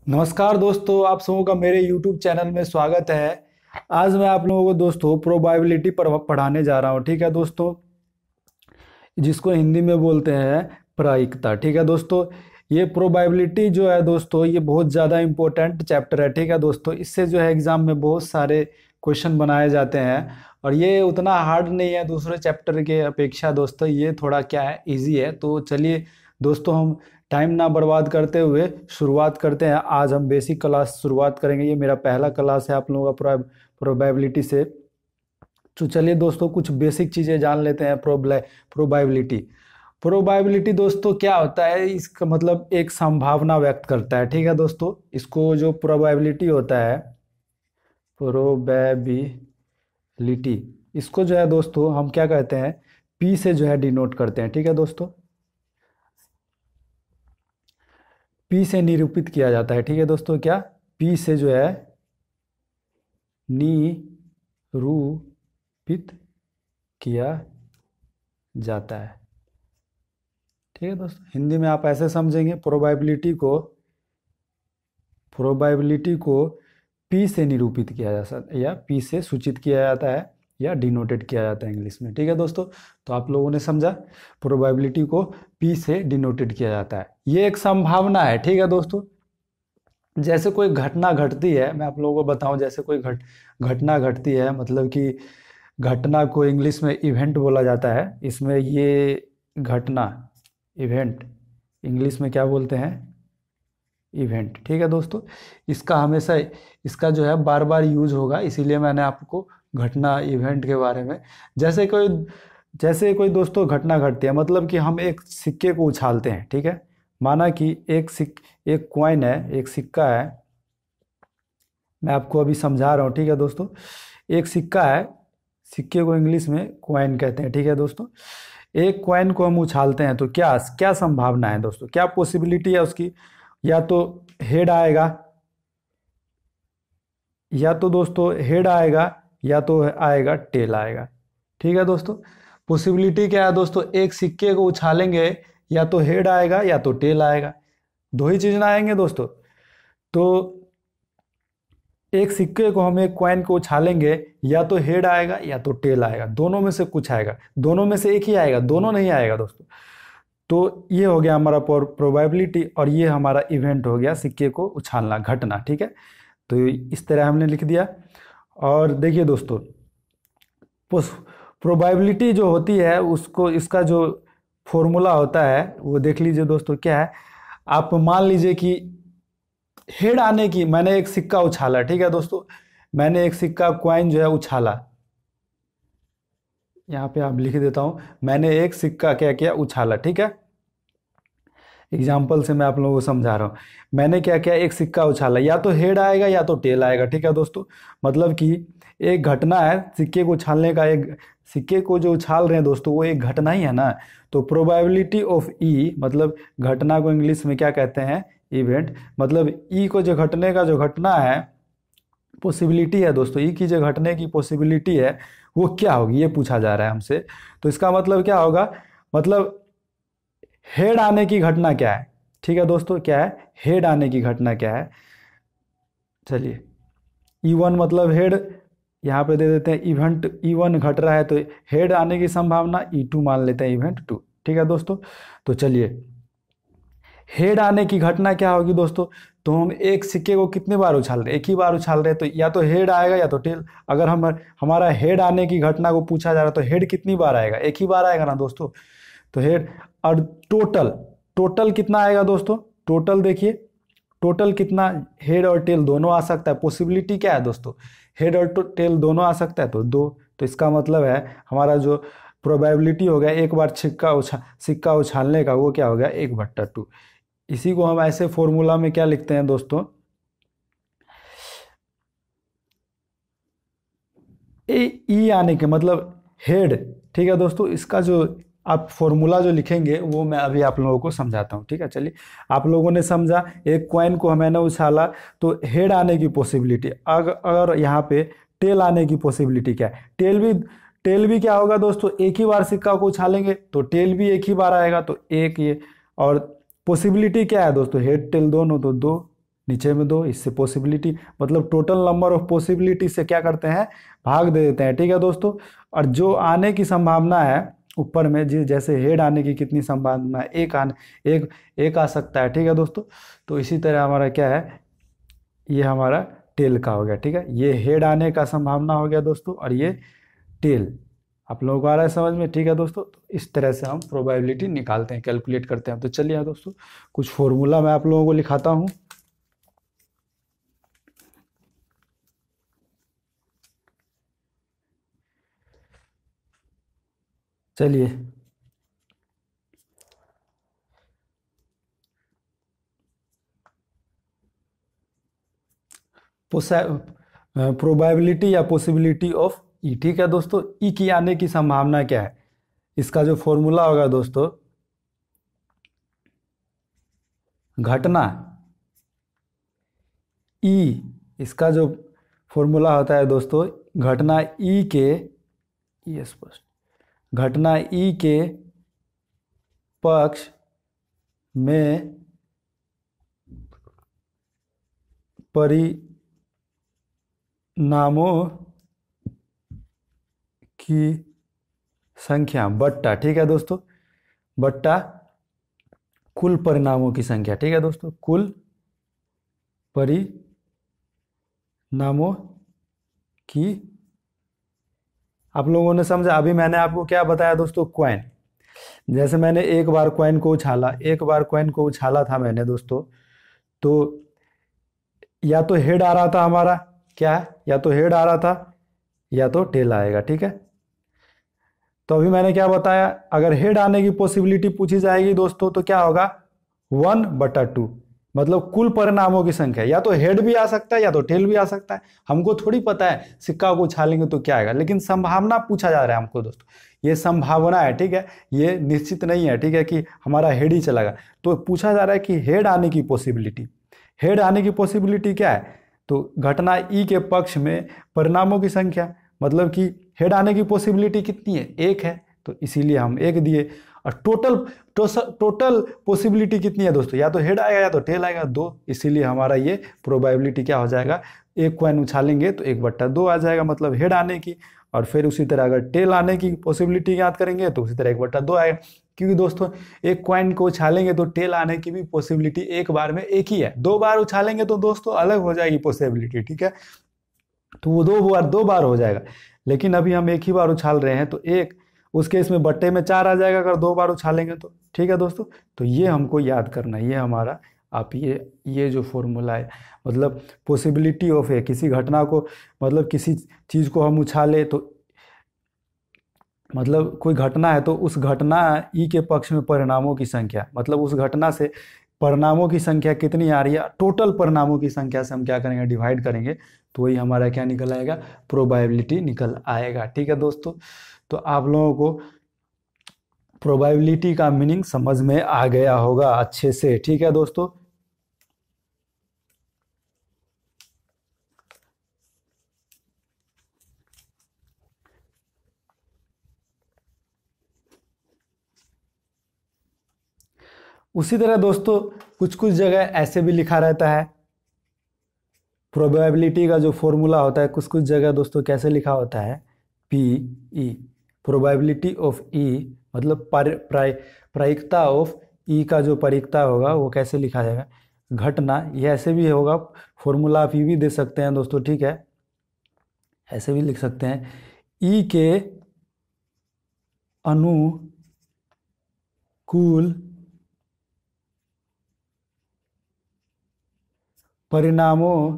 नमस्कार दोस्तों, आप सबों का मेरे YouTube चैनल में स्वागत है। आज मैं आप लोगों को दोस्तों प्रोबेबिलिटी पर पढ़ाने जा रहा हूँ। ठीक है दोस्तों, जिसको हिंदी में बोलते हैं प्रायिकता। ठीक है दोस्तों, ये प्रोबेबिलिटी जो है दोस्तों, ये बहुत ज़्यादा इम्पोर्टेंट चैप्टर है। ठीक है दोस्तों, इससे जो है एग्ज़ाम में बहुत सारे क्वेश्चन बनाए जाते हैं और ये उतना हार्ड नहीं है दूसरे चैप्टर के अपेक्षा। दोस्तों ये थोड़ा क्या है, ईजी है। तो चलिए दोस्तों, हम टाइम ना बर्बाद करते हुए शुरुआत करते हैं। आज हम बेसिक क्लास शुरुआत करेंगे। ये मेरा पहला क्लास है आप लोगों का प्रोबेबिलिटी से। तो चलिए दोस्तों, कुछ बेसिक चीज़ें जान लेते हैं। प्रोबेबिलिटी प्रोबेबिलिटी दोस्तों क्या होता है, इसका मतलब एक संभावना व्यक्त करता है। ठीक है दोस्तों, इसको जो प्रोबेबिलिटी होता है, प्रोबेबिलिटी, इसको जो है दोस्तों हम क्या कहते हैं, पी से जो है डिनोट करते हैं। ठीक है दोस्तों, पी से निरूपित किया जाता है। ठीक है दोस्तों, क्या पी से जो है निरूपित किया जाता है। ठीक है दोस्तों, हिंदी में आप ऐसे समझेंगे, प्रोबेबिलिटी को पी से निरूपित किया जा सकता है या पी से सूचित किया जाता है या डिनोटेड किया जाता है इंग्लिश में। ठीक है दोस्तों, तो आप लोगों ने समझा, प्रोबेबिलिटी को पी से डिनोटेड किया जाता है। ये एक संभावना है। ठीक है दोस्तों, जैसे कोई घटना घटती है, मैं आप लोगों को बताऊं, जैसे कोई घटना घटती है, मतलब कि घटना को इंग्लिश में इवेंट बोला जाता है। इसमें ये घटना, इवेंट, इंग्लिश में क्या बोलते हैं, इवेंट। ठीक है दोस्तों, इसका हमेशा, इसका जो है बार बार यूज होगा, इसीलिए मैंने आपको घटना, इवेंट के बारे में, जैसे कोई दोस्तों घटना घटती है, मतलब कि हम एक सिक्के को उछालते हैं। ठीक है, माना कि एक कॉइन है, एक सिक्का है। मैं आपको अभी समझा रहा हूँ। ठीक है दोस्तों, एक सिक्का है, सिक्के को इंग्लिश में कॉइन कहते हैं। ठीक है दोस्तों, एक कॉइन को हम उछालते हैं तो क्या क्या संभावना है दोस्तों, क्या पॉसिबिलिटी है उसकी, या तो हेड आएगा, या तो दोस्तों हेड आएगा, या तो आएगा टेल आएगा। ठीक है दोस्तों, पॉसिबिलिटी क्या है दोस्तों, एक सिक्के को उछालेंगे या तो हेड आएगा या तो टेल आएगा, दो ही चीज ना आएंगे दोस्तों। तो एक सिक्के को, हम एक कॉइन को उछालेंगे, या तो हेड आएगा या तो टेल आएगा, दोनों में से कुछ आएगा, दोनों में से एक ही आएगा, दोनों नहीं आएगा दोस्तों। तो ये हो गया हमारा प्रोबेबिलिटी और ये हमारा इवेंट हो गया, सिक्के को उछालना, घटना। ठीक है, तो इस तरह हमने लिख दिया। और देखिए दोस्तों, प्रोबेबिलिटी जो होती है उसको, इसका जो फॉर्मूला होता है वो देख लीजिए दोस्तों। क्या है, आप मान लीजिए कि हेड आने की, मैंने एक सिक्का उछाला। ठीक है दोस्तों, मैंने एक सिक्का, कॉइन जो है उछाला, यहाँ पे आप लिख देता हूं, मैंने एक सिक्का क्या किया, उछाला। ठीक है, एग्जाम्पल से मैं आप लोगों को समझा रहा हूँ। मैंने क्या किया, एक सिक्का उछाला, या तो हेड आएगा या तो टेल आएगा। ठीक है दोस्तों, मतलब कि एक घटना है, सिक्के को उछालने का, एक सिक्के को जो उछाल रहे हैं दोस्तों वो एक घटना ही है ना। तो प्रोबेबिलिटी ऑफ ई, मतलब घटना को इंग्लिश में क्या कहते हैं, इवेंट। मतलब ई को जो घटने का, जो घटना है, पॉसिबिलिटी है दोस्तों, ई की जो घटने की पॉसिबिलिटी है वो क्या होगी, ये पूछा जा रहा है हमसे। तो इसका मतलब क्या होगा, मतलब हेड आने की घटना क्या है। ठीक है दोस्तों, क्या है, हेड आने की घटना क्या है। चलिए, E1 मतलब हेड, यहाँ पे दे देते हैं इवेंट, E1 घट रहा है तो हेड आने की संभावना, E2 मान लेते हैं, इवेंट 2। ठीक है दोस्तों, तो चलिए, हेड आने की घटना क्या होगी दोस्तों, तो हम एक सिक्के को कितने बार उछाल रहे हैं, एक ही बार उछाल रहे हैं, तो या तो हेड आएगा या तो टेल। अगर हमारा हेड आने की घटना को पूछा जा रहा है तो हेड कितनी बार आएगा, एक ही बार आएगा ना दोस्तों। तो हेड, और टोटल, टोटल कितना आएगा दोस्तों, टोटल देखिए, टोटल कितना, हेड और टेल दोनों आ सकता है। पॉसिबिलिटी क्या है दोस्तों, हेड और टेल दोनों आ सकता है, तो दो। तो इसका मतलब है हमारा जो प्रोबेबिलिटी हो गया एक बार सिक्का उछालने का, वो क्या हो गया, 1/2। इसी को हम ऐसे फॉर्मूला में क्या लिखते हैं दोस्तों, ई आने के मतलब हेड। ठीक है दोस्तों, इसका जो आप फॉर्मूला जो लिखेंगे वो मैं अभी आप लोगों को समझाता हूँ। ठीक है, चलिए, आप लोगों ने समझा, एक कॉइन को मैंने उछाला तो हेड आने की पॉसिबिलिटी, अगर यहाँ पे टेल आने की पॉसिबिलिटी क्या है, टेल भी क्या होगा दोस्तों, एक ही बार सिक्का को उछालेंगे तो टेल भी एक ही बार आएगा, तो एक ये। और पॉसिबिलिटी क्या है दोस्तों, हेड टेल दोनों, तो दो, नीचे में 2, इससे पॉसिबिलिटी मतलब टोटल नंबर ऑफ पॉसिबिलिटी से क्या करते हैं, भाग दे देते हैं, ठीक है दोस्तों। और जो आने की संभावना है ऊपर में, जैसे हेड आने की कितनी संभावना है, एक आ सकता है, ठीक है दोस्तों। तो इसी तरह हमारा क्या है, ये हमारा टेल का हो गया, ठीक है। ये हेड आने का संभावना हो गया दोस्तों, और ये टेल। आप लोगों को आ रहा है समझ में, ठीक है दोस्तों। तो इस तरह से हम प्रोबेबिलिटी निकालते हैं, कैलकुलेट करते हैं। तो चलिए दोस्तों, कुछ फॉर्मूला मैं आप लोगों को लिखाता हूँ। चलिए, प्रोबेबिलिटी या पॉसिबिलिटी ऑफ ई, ठीक है दोस्तों। ई की आने की संभावना क्या है, इसका जो फॉर्मूला होगा दोस्तों, घटना ई, इसका जो फॉर्मूला होता है दोस्तों, घटना ई के, ये स्पष्ट, घटना ई के पक्ष में परिणामों की संख्या बट्टा, ठीक है दोस्तों, बट्टा कुल परिणामों की संख्या, ठीक है दोस्तों, कुल परिणामों की। आप लोगों ने समझा। अभी मैंने आपको क्या बताया दोस्तों, कॉइन। जैसे मैंने एक बार कॉइन को उछाला था मैंने दोस्तों, तो या तो हेड आ रहा था हमारा, क्या है, या तो हेड आ रहा था या तो टेल आएगा, ठीक है। तो अभी मैंने क्या बताया, अगर हेड आने की पॉसिबिलिटी पूछी जाएगी दोस्तों, तो क्या होगा, 1/2, मतलब कुल परिणामों की संख्या। या तो हेड भी आ सकता है या तो टेल भी आ सकता है। हमको थोड़ी पता है सिक्का को उछालेंगे तो क्या आएगा, लेकिन संभावना पूछा जा रहा है हमको दोस्तों। ये संभावना है, ठीक है, ये निश्चित नहीं है, ठीक है, कि हमारा हेड ही चलेगा। तो पूछा जा रहा है कि हेड आने की पॉसिबिलिटी, हेड आने की पॉसिबिलिटी क्या है, तो घटना ई के पक्ष में परिणामों की संख्या, मतलब कि हेड आने की पॉसिबिलिटी कितनी है, 1 है, तो इसीलिए हम 1 दिए। और टोटल पॉसिबिलिटी कितनी है दोस्तों, या तो हेड आएगा या तो टेल आएगा, 2, इसीलिए हमारा ये प्रोबेबिलिटी क्या हो जाएगा, एक कॉइन उछालेंगे तो 1/2 आ जाएगा, मतलब हेड आने की। और फिर उसी तरह अगर टेल आने की पॉसिबिलिटी याद करेंगे तो उसी तरह 1/2 आएगा। क्योंकि दोस्तों एक कॉइन को उछालेंगे तो टेल आने की भी पॉसिबिलिटी एक बार में एक ही है, 2 बार उछालेंगे तो दोस्तों अलग हो जाएगी पॉसिबिलिटी, ठीक है। तो वो 2 बार हो जाएगा, लेकिन अभी हम एक ही बार उछाल रहे हैं, तो एक, उस केस में बट्टे में 4 आ जाएगा अगर 2 बार उछालेंगे तो, ठीक है दोस्तों। तो ये हमको याद करना है, ये हमारा, आप ये जो फॉर्मूला है, मतलब पॉसिबिलिटी ऑफ है, किसी घटना को, मतलब किसी चीज़ को हम उछाले तो, मतलब कोई घटना है तो उस घटना ई के पक्ष में परिणामों की संख्या, मतलब उस घटना से परिणामों की संख्या कितनी आ रही है, टोटल परिणामों की संख्या से हम क्या करेंगे, डिवाइड करेंगे, तो वही हमारा क्या निकल आएगा, प्रोबेबिलिटी निकल आएगा, ठीक है दोस्तों। तो आप लोगों को प्रोबेबिलिटी का मीनिंग समझ में आ गया होगा अच्छे से, ठीक है दोस्तों। उसी तरह दोस्तों कुछ कुछ जगह ऐसे भी लिखा रहता है, प्रोबेबिलिटी का जो फॉर्मूला होता है कुछ कुछ जगह दोस्तों कैसे लिखा होता है, पी ई, प्रोबेबिलिटी ऑफ ई, मतलब प्रायिकता ऑफ ई का जो प्रायिकता होगा वो कैसे लिखा जाएगा, घटना, ये ऐसे भी होगा, फॉर्मूला आप ये भी दे सकते हैं दोस्तों, ठीक है, ऐसे भी लिख सकते हैं, ई के अनुकूल परिणामों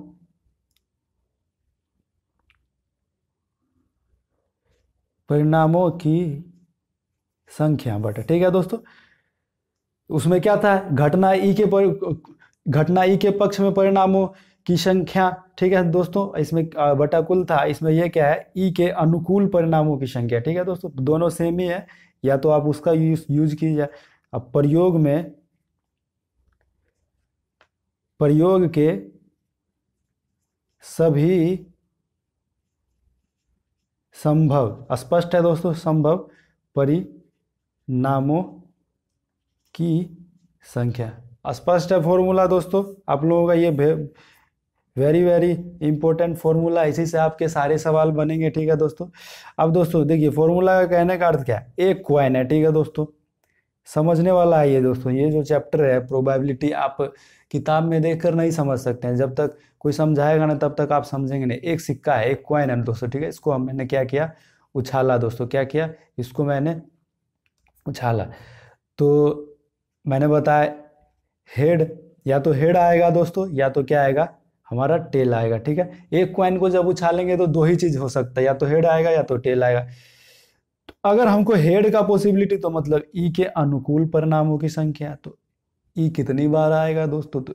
की संख्या बटा, ठीक है दोस्तों। उसमें क्या था, घटना ई के पक्ष में परिणामों की संख्या, ठीक है दोस्तों, इसमें बटा कुल था, इसमें यह क्या है, ई के अनुकूल परिणामों की संख्या, ठीक है दोस्तों, दोनों सेम ही है, या तो आप उसका यूज कीजिए। अब प्रयोग के सभी संभव, स्पष्ट है दोस्तों, संभव परिणामों की संख्या, स्पष्ट है फॉर्मूला दोस्तों आप लोगों का? ये वेरी वेरी इंपॉर्टेंट फॉर्मूला, इसी से आपके सारे सवाल बनेंगे, ठीक है दोस्तों। अब दोस्तों देखिए फॉर्मूला का कहने का अर्थ क्या है, एक कॉइन है, ठीक है दोस्तों, समझने वाला है ये दोस्तों। ये जो चैप्टर है प्रोबेबिलिटी, आप किताब में देखकर नहीं समझ सकते हैं, जब तक कोई समझाएगा ना तब तक आप समझेंगे नहीं। एक सिक्का है, एक कॉइन है दोस्तों, ठीक है, इसको मैंने क्या किया, उछाला दोस्तों, क्या किया, इसको मैंने उछाला। तो मैंने बताया हेड, या तो हेड आएगा दोस्तों, या तो क्या आएगा, हमारा टेल आएगा, ठीक है। एक कॉइन को जब उछालेंगे तो दो ही चीज हो सकता है, या तो हेड आएगा या तो टेल आएगा। तो अगर हमको हेड का पॉसिबिलिटी, तो मतलब ई के अनुकूल परिणामों की संख्या, तो ई कितनी बार आएगा दोस्तों, तो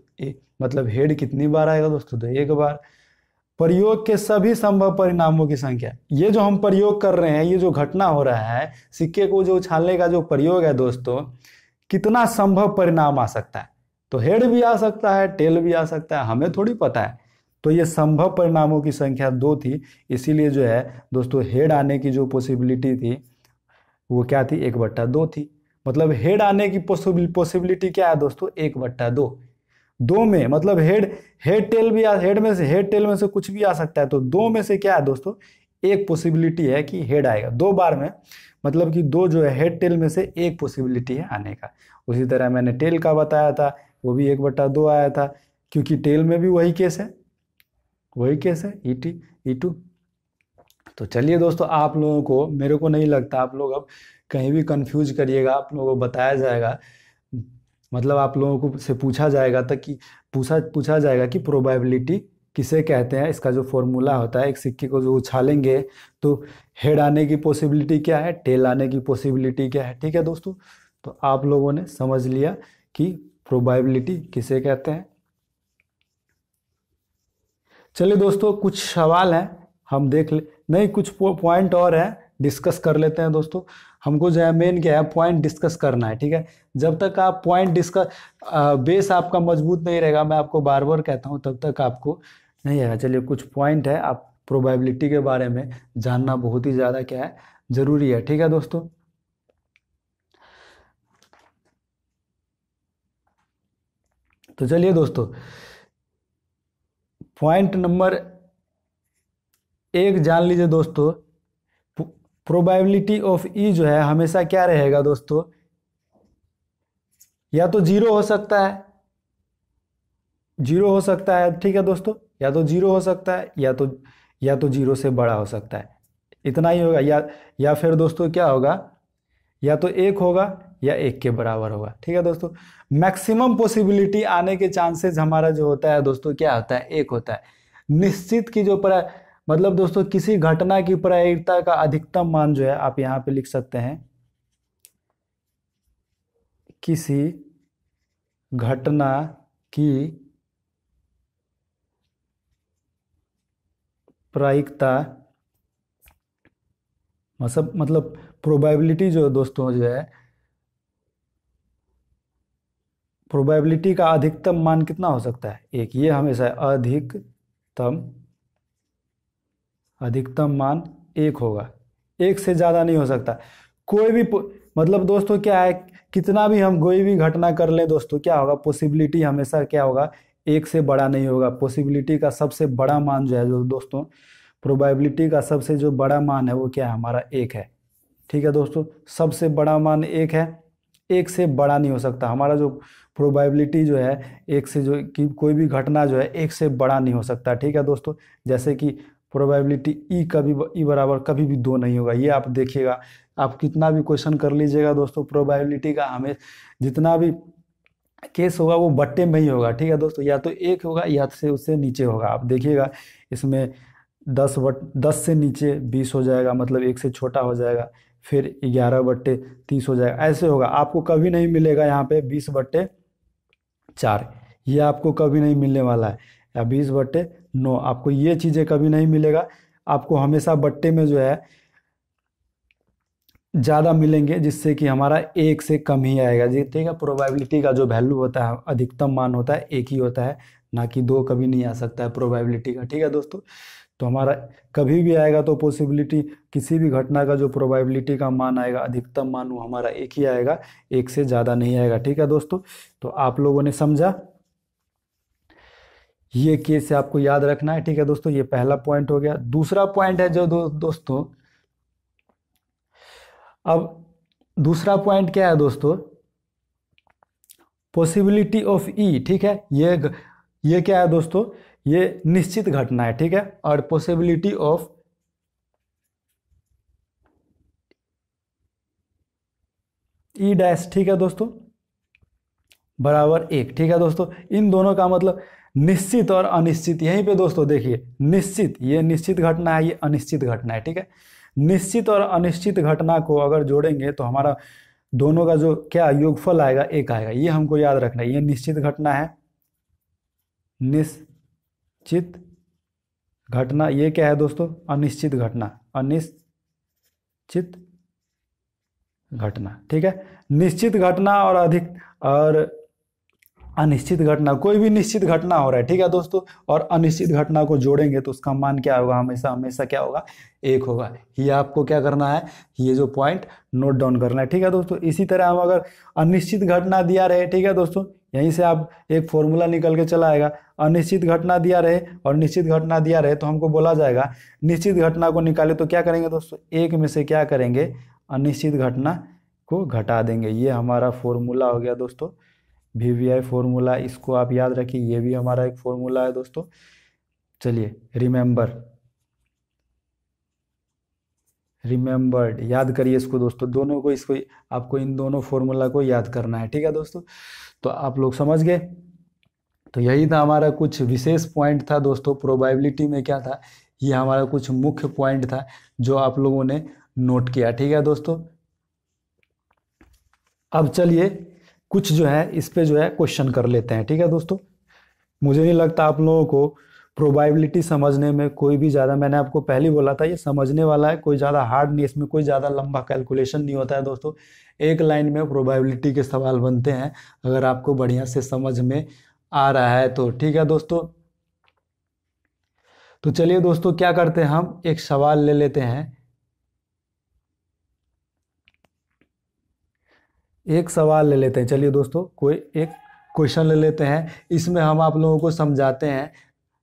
मतलब हेड कितनी बार आएगा दोस्तों, तो एक बार। प्रयोग के सभी संभव परिणामों की संख्या, ये जो हम प्रयोग कर रहे हैं, ये जो घटना हो रहा है, सिक्के को जो उछालने का जो प्रयोग है दोस्तों, कितना संभव परिणाम आ सकता है, तो हेड भी आ सकता है, टेल भी आ सकता है, हमें थोड़ी पता है। तो ये संभव परिणामों की संख्या 2 थी, इसीलिए जो है दोस्तों हेड आने की जो पॉसिबिलिटी थी वो क्या थी, 1/2 थी। मतलब हेड आने की पॉसिबिलिटी क्या है दोस्तों, 1/2। दो में मतलब हेड हेड टेल भी हेड में से, हेड टेल में से कुछ भी आ सकता है, तो दो में से क्या है दोस्तों, एक पॉसिबिलिटी है कि हेड आएगा 2 बार में, मतलब कि दो जो है हेड टेल में से एक पॉसिबिलिटी है आने का। उसी तरह मैंने टेल का बताया था, वो भी 1/2 आया था, क्योंकि टेल में भी वही केस है, वही केस है, E2। तो चलिए दोस्तों, आप लोगों को, मेरे को नहीं लगता आप लोग अब कहीं भी कंफ्यूज करिएगा, आप लोगों को बताया जाएगा, मतलब आप लोगों को से पूछा जाएगा तक कि पूछा जाएगा कि प्रोबेबिलिटी किसे कहते हैं। इसका जो फॉर्मूला होता है, एक सिक्के को जो उछालेंगे तो हेड आने की पॉसिबिलिटी क्या है, टेल आने की पॉसिबिलिटी क्या है, ठीक है दोस्तों। तो आप लोगों ने समझ लिया कि प्रोबेबिलिटी किसे कहते हैं। चलिए दोस्तों, कुछ सवाल हैं हम देख ले, नहीं कुछ पॉइंट और है, डिस्कस कर लेते हैं दोस्तों। हमको जो है मेन क्या है, पॉइंट डिस्कस करना है, ठीक है। जब तक आप पॉइंट डिस्कस, बेस आपका मजबूत नहीं रहेगा, मैं आपको बार बार कहता हूँ, तब तक आपको नहीं आएगा। चलिए कुछ पॉइंट है, आप प्रोबेबिलिटी के बारे में जानना बहुत ही ज़्यादा क्या है, जरूरी है, ठीक है दोस्तों। तो चलिए दोस्तों, पॉइंट नंबर 1 जान लीजिए दोस्तों, प्रोबेबिलिटी ऑफ ई जो है हमेशा क्या रहेगा दोस्तों, या तो जीरो हो सकता है, जीरो हो सकता है, ठीक है दोस्तों, या तो जीरो हो सकता है, या तो जीरो से बड़ा हो सकता है, इतना ही होगा। या फिर दोस्तों क्या होगा, या तो 1 होगा या 1 के बराबर होगा, ठीक है दोस्तों। मैक्सिमम पॉसिबिलिटी आने के चांसेस हमारा जो होता है दोस्तों, क्या होता है, 1 होता है। निश्चित की जो मतलब दोस्तों किसी घटना की प्रायिकता का अधिकतम मान जो है, आप यहां पे लिख सकते हैं, किसी घटना की प्रायिकता, मतलब प्रोबेबिलिटी जो दोस्तों जो है, प्रोबेबिलिटी का अधिकतम मान कितना हो सकता है, 1। ये हमेशा अधिकतम मान 1 होगा, 1 से ज़्यादा नहीं हो सकता। कोई भी मतलब दोस्तों क्या है, कितना भी हम कोई भी घटना कर लें दोस्तों, क्या होगा, पॉसिबिलिटी हमेशा क्या होगा, 1 से बड़ा नहीं होगा। पॉसिबिलिटी का सबसे बड़ा मान जो है जो दोस्तों, प्रोबेबिलिटी का सबसे जो बड़ा मान है वो क्या है, हमारा 1 है, ठीक है दोस्तों। सबसे बड़ा मान 1 है, 1 से बड़ा नहीं हो सकता हमारा जो प्रोबेबिलिटी जो है, 1 से जो कि कोई भी घटना जो है 1 से बड़ा नहीं हो सकता, ठीक है दोस्तों। जैसे कि प्रोबेबिलिटी ई कभी ई बराबर कभी भी 2 नहीं होगा, ये आप देखिएगा, आप कितना भी क्वेश्चन कर लीजिएगा दोस्तों, प्रोबेबिलिटी का हमें जितना भी केस होगा वो बट्टे में ही होगा, ठीक है दोस्तों। या तो 1 होगा या से उससे नीचे होगा, आप देखिएगा इसमें 10 से नीचे 20 हो जाएगा, मतलब 1 से छोटा हो जाएगा, फिर 11/30 हो जाएगा, ऐसे होगा। आपको कभी नहीं मिलेगा यहाँ पे 20/4, ये आपको कभी नहीं मिलने वाला है, या 20/9, आपको ये चीज़ें कभी नहीं मिलेगा। आपको हमेशा बट्टे में जो है ज़्यादा मिलेंगे, जिससे कि हमारा 1 से कम ही आएगा जी, ठीक है। प्रोबेबिलिटी का जो वैल्यू होता है, अधिकतम मान होता है 1 ही होता है, ना कि 2 कभी नहीं आ सकता है प्रोबेबिलिटी का, ठीक है दोस्तों। तो हमारा कभी भी आएगा तो पॉसिबिलिटी, किसी भी घटना का जो प्रोबेबिलिटी का मान आएगा, अधिकतम मान वो हमारा एक ही आएगा, एक से ज़्यादा नहीं आएगा। ठीक है दोस्तों, तो आप लोगों ने समझा, ये केस आपको याद रखना है। ठीक है दोस्तों, ये पहला पॉइंट हो गया। दूसरा पॉइंट है जो दोस्तों, अब दूसरा पॉइंट क्या है दोस्तों, पॉसिबिलिटी ऑफ ई। ठीक है, ये क्या है दोस्तों, ये निश्चित घटना है। ठीक है, और पॉसिबिलिटी ऑफ ई डैश, ठीक है दोस्तों, बराबर एक। ठीक है दोस्तों, इन दोनों का मतलब निश्चित और अनिश्चित। यहीं पे दोस्तों देखिए, निश्चित, ये निश्चित घटना है, ये अनिश्चित घटना है। ठीक है, निश्चित और अनिश्चित घटना को अगर जोड़ेंगे तो हमारा दोनों का जो क्या योगफल आएगा, एक आएगा। ये हमको याद रखना है। ये निश्चित घटना है, निश्चित घटना। ये क्या है दोस्तों, अनिश्चित घटना, अनिश्चित घटना। ठीक है, निश्चित घटना और अधिक और अनिश्चित घटना, कोई भी निश्चित घटना हो रहा है। ठीक है दोस्तों, और अनिश्चित घटना को जोड़ेंगे तो उसका मान क्या होगा, हमेशा हमेशा क्या होगा, एक होगा। ये आपको क्या करना है, ये जो पॉइंट नोट डाउन करना है। ठीक है दोस्तों, इसी तरह हम अगर अनिश्चित घटना दिया रहे, ठीक है दोस्तों, यहीं से आप एक फॉर्मूला निकल के चला आएगा। अनिश्चित घटना दिया रहे और निश्चित घटना दिया रहे तो हमको बोला जाएगा निश्चित घटना को निकाले तो क्या करेंगे दोस्तों, एक में से क्या करेंगे, अनिश्चित घटना को घटा देंगे। ये हमारा फॉर्मूला हो गया दोस्तों, VVI फॉर्मूला, इसको आप याद रखिए, ये भी हमारा एक फॉर्मूला है दोस्तों। चलिए, रिमेंबर्ड याद करिए इसको दोस्तों, दोनों को, इसको आपको इन दोनों फॉर्मूला को याद करना है। ठीक है दोस्तों, तो आप लोग समझ गए। तो यही था हमारा कुछ विशेष पॉइंट था दोस्तों, प्रोबेबिलिटी में क्या था, ये हमारा कुछ मुख्य पॉइंट था जो आप लोगों ने नोट किया। ठीक है दोस्तों, अब चलिए कुछ जो है इस पे जो है क्वेश्चन कर लेते हैं। ठीक है दोस्तों, मुझे नहीं लगता आप लोगों को प्रोबेबिलिटी समझने में कोई भी ज़्यादा, मैंने आपको पहले बोला था ये समझने वाला है, कोई ज़्यादा हार्ड नहीं, इसमें कोई ज़्यादा लंबा कैलकुलेशन नहीं होता है दोस्तों। एक लाइन में प्रोबेबिलिटी के सवाल बनते हैं, अगर आपको बढ़िया से समझ में आ रहा है तो। ठीक है दोस्तों, तो चलिए दोस्तों क्या करते हैं, हम एक सवाल ले लेते हैं, एक सवाल ले लेते हैं। चलिए दोस्तों, कोई एक क्वेश्चन ले लेते हैं, इसमें हम आप लोगों को समझाते हैं,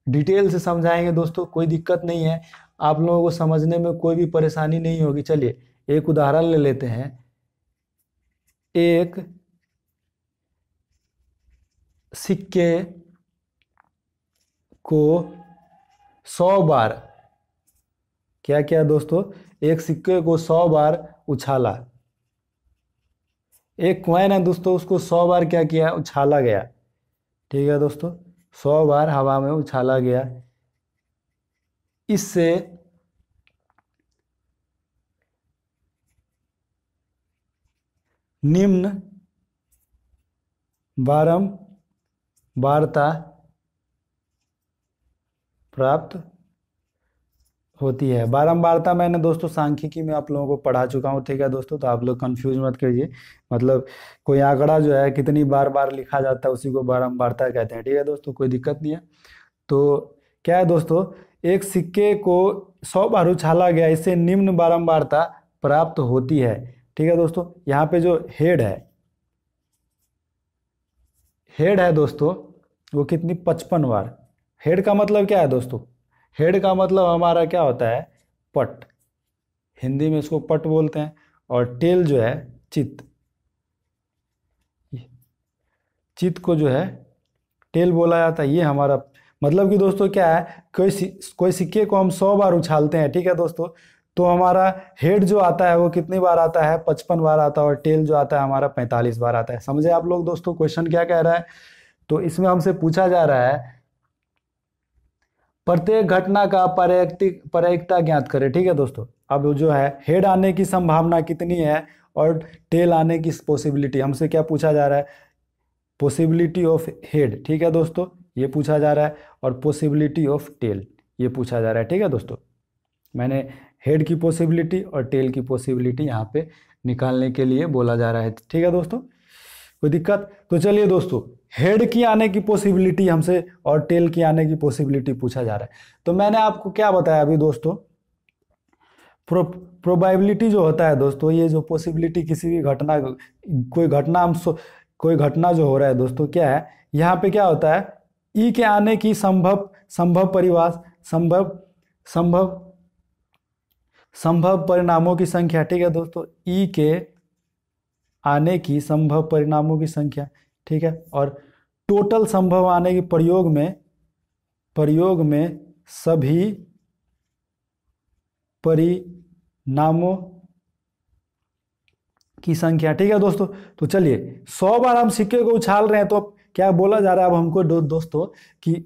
डिटेल से समझाएंगे दोस्तों, कोई दिक्कत नहीं है, आप लोगों को समझने में कोई भी परेशानी नहीं होगी। चलिए एक उदाहरण ले लेते हैं, एक सिक्के को 100 बार, क्या क्या दोस्तों, एक सिक्के को 100 बार उछाला, एक कॉइन है दोस्तों, उसको 100 बार क्या किया, उछाला गया। ठीक है दोस्तों, 100 बार हवा में उछाला गया, इससे निम्न बारंबारता प्राप्त होती है। बारंबारता मैंने दोस्तों सांख्यिकी में आप लोगों को पढ़ा चुका हूँ। ठीक है दोस्तों, तो आप लोग कंफ्यूज मत करिए, मतलब कोई आंकड़ा जो है कितनी बार बार लिखा जाता है उसी को बारंबारता कहते हैं। ठीक है दोस्तों, कोई दिक्कत नहीं है। तो क्या है दोस्तों, एक सिक्के को 100 बार उछाला गया, इससे निम्न बारंबारता प्राप्त होती है। ठीक है दोस्तों, यहाँ पे जो हेड है दोस्तों, वो कितनी, 55 बार। हेड का मतलब क्या है दोस्तों, हेड का मतलब हमारा क्या होता है, पट, हिंदी में इसको पट बोलते हैं, और टेल जो है चित, चित को जो है टेल बोला जाता है। ये हमारा मतलब कि दोस्तों क्या है, कोई सिक्के को हम 100 बार उछालते हैं, ठीक है दोस्तों, तो हमारा हेड जो आता है वो कितनी बार आता है, 55 बार आता है, और टेल जो आता है हमारा 45 बार आता है। समझे आप लोग दोस्तों क्वेश्चन क्या कह रहा है। तो इसमें हमसे पूछा जा रहा है प्रत्येक घटना का प्रायिकता ज्ञात करें। ठीक है दोस्तों, अब जो है हेड आने की संभावना कितनी है और टेल आने की पॉसिबिलिटी, हमसे क्या पूछा जा रहा है, पॉसिबिलिटी ऑफ हेड। ठीक है दोस्तों, ये पूछा जा रहा है, और पॉसिबिलिटी ऑफ टेल ये पूछा जा रहा है। ठीक है दोस्तों, मैंने हेड की पॉसिबिलिटी और टेल की पॉसिबिलिटी यहाँ पे निकालने के लिए बोला जा रहा है। ठीक है दोस्तों, कोई दिक्कत? तो चलिए दोस्तों, हेड की आने की पॉसिबिलिटी हमसे और टेल की आने की पॉसिबिलिटी पूछा जा रहा है। तो मैंने आपको क्या बताया अभी दोस्तों, प्रोबेबिलिटी जो होता है दोस्तों, ये जो पॉसिबिलिटी किसी भी घटना, कोई घटना जो हो रहा है दोस्तों, क्या है यहाँ पे क्या होता है, ई के आने की संभव संभव परिवार संभव संभव संभव परिणामों की संख्या, ठीक है दोस्तों, ई के आने की संभव परिणामों की संख्या, ठीक है, और टोटल संभव आने की प्रयोग में सभी परिणामों की संख्या, ठीक है दोस्तों। तो चलिए 100 बार हम सिक्के को उछाल रहे हैं, तो अब क्या बोला जा रहा है अब हमको दोस्तों कि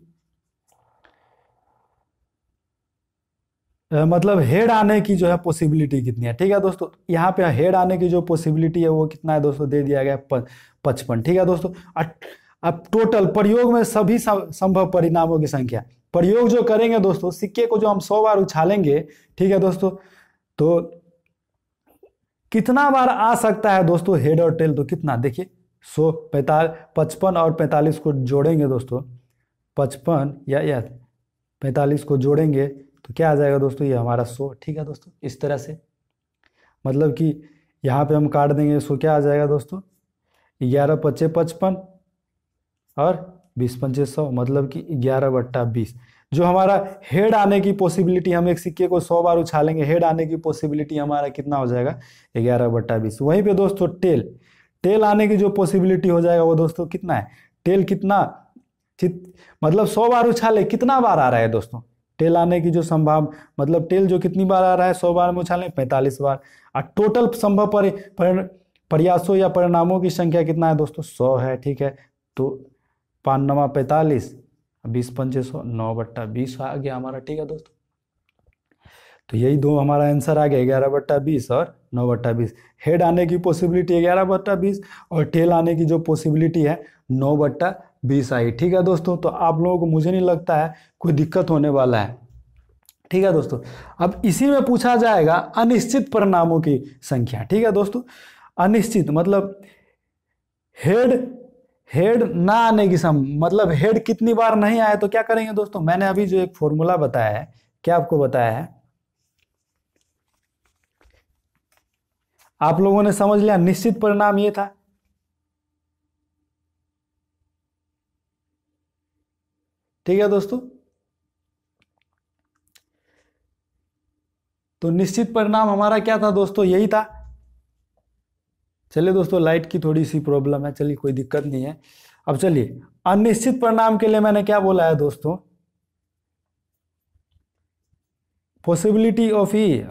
मतलब हेड आने की जो है पॉसिबिलिटी कितनी है, ठीक है दोस्तों। यहाँ पे हेड आने की जो पॉसिबिलिटी है वो कितना है दोस्तों, दे दिया गया 55, ठीक है दोस्तों। अब टोटल प्रयोग में सभी संभव परिणामों की संख्या, प्रयोग जो करेंगे दोस्तों, सिक्के को जो हम 100 बार उछालेंगे, ठीक है दोस्तों, तो कितना बार आ सकता है दोस्तों हेड और टेल, तो कितना देखिए 100 55 और 45 को जोड़ेंगे दोस्तों, 55 या 45 को जोड़ेंगे तो क्या आ जाएगा दोस्तों, ये हमारा 100, ठीक है दोस्तों। इस तरह से मतलब कि यहाँ पे हम काट देंगे 100, क्या आ जाएगा दोस्तों, 11 पच्चे 55 और 20 पंचे 100, मतलब कि 11/20। जो हमारा हेड आने की पॉसिबिलिटी, हम एक सिक्के को 100 बार उछालेंगे, हेड आने की पॉसिबिलिटी हमारा कितना हो जाएगा, 11/20। वहीं पे दोस्तों टेल आने की जो पॉसिबिलिटी हो जाएगा वो दोस्तों कितना है, टेल कितना मतलब 100 बार उछाले कितना बार आ रहा है दोस्तों, टेल आने की जो संभाव, मतलब टेल जो कितनी बार आ रहा है 100 बार में उछालें 45 बार, और टोटल संभव प्रयासों या परिणामों की संख्या कितना है दोस्तों, 100 है, ठीक है। तो 5 9 45, 20 पंचे 100, 9/20 आ गया हमारा, ठीक है दोस्तों। तो यही दो हमारा आंसर आ गया, 11/20 और 9/20। हेड आने की पॉसिबिलिटी 11/20 और टेल आने की जो पॉसिबिलिटी है 9/20 आई, ठीक है दोस्तों। तो आप लोगों को मुझे नहीं लगता है कोई दिक्कत होने वाला है, ठीक है दोस्तों। अब इसी में पूछा जाएगा अनिश्चित परिणामों की संख्या, ठीक है दोस्तों। अनिश्चित मतलब हेड ना आने की मतलब हेड कितनी बार नहीं आए तो क्या करेंगे दोस्तों, मैंने अभी जो एक फॉर्मूला बताया है, क्या आपको बताया है, आप लोगों ने समझ लिया, निश्चित परिणाम ये था, ठीक है दोस्तों। तो निश्चित परिणाम हमारा क्या था दोस्तों, यही था। चलिए दोस्तों, लाइट की थोड़ी सी प्रॉब्लम है, चलिए कोई दिक्कत नहीं है। अब चलिए अनिश्चित परिणाम के लिए मैंने क्या बोला है दोस्तों, पॉसिबिलिटी ऑफ ई,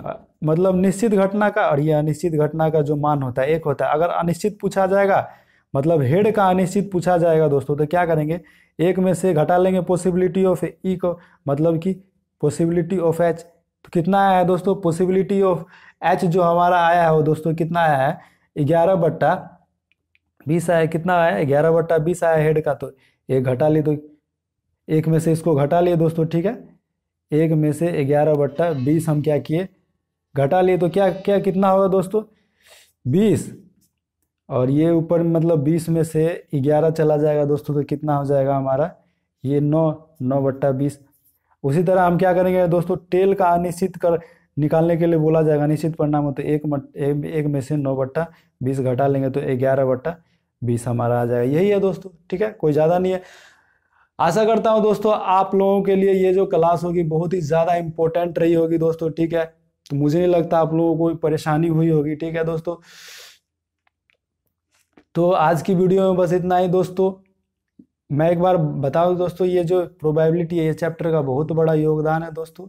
मतलब निश्चित घटना का और ये अनिश्चित घटना का जो मान होता है एक होता है। अगर अनिश्चित पूछा जाएगा, मतलब हेड का अनिश्चित पूछा जाएगा दोस्तों, तो क्या करेंगे, एक में से घटा लेंगे पॉसिबिलिटी ऑफ ई को, मतलब कि पॉसिबिलिटी ऑफ एच। तो कितना आया है दोस्तों, पॉसिबिलिटी ऑफ एच जो हमारा आया है वो दोस्तों कितना आया है, 11/20 आया। कितना आया, 11/20 आया हेड का। तो एक घटा लिए, तो एक में से इसको घटा लिए दोस्तों, ठीक है, एक में से 11/20 हम क्या किए, घटा लिए। तो क्या क्या कितना होगा दोस्तों, 20, और ये ऊपर मतलब 20 में से 11 चला जाएगा दोस्तों, तो कितना हो जाएगा हमारा, ये 9/20। उसी तरह हम क्या करेंगे दोस्तों, टेल का अनिश्चित कर निकालने के लिए बोला जाएगा, निश्चित परिणाम हो, तो एक में से 9/20 घटा लेंगे तो 11/20 हमारा आ जाएगा। यही है दोस्तों, ठीक है, कोई ज़्यादा नहीं है। आशा करता हूँ दोस्तों आप लोगों के लिए ये जो क्लास होगी बहुत ही ज़्यादा इंपॉर्टेंट रही होगी दोस्तों, ठीक है। तो मुझे नहीं लगता आप लोगों को कोई परेशानी हुई होगी, ठीक है दोस्तों। तो आज की वीडियो में बस इतना ही दोस्तों। मैं एक बार बता दूं दोस्तों, ये जो प्रोबेबिलिटी है ये चैप्टर का बहुत बड़ा योगदान है दोस्तों,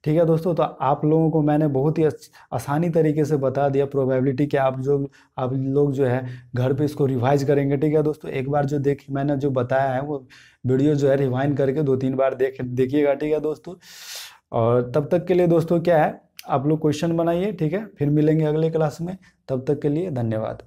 ठीक है दोस्तों। तो आप लोगों को मैंने बहुत ही आसानी तरीके से बता दिया प्रोबेबिलिटी के, आप लोग जो है घर पे इसको रिवाइज करेंगे, ठीक है दोस्तों। एक बार जो मैंने जो बताया है वो वीडियो जो है रिवाइंड करके 2-3 बार देखिएगा, ठीक है दोस्तों। और तब तक के लिए दोस्तों क्या है, आप लोग क्वेश्चन बनाइए, ठीक है। फिर मिलेंगे अगले क्लास में, तब तक के लिए धन्यवाद।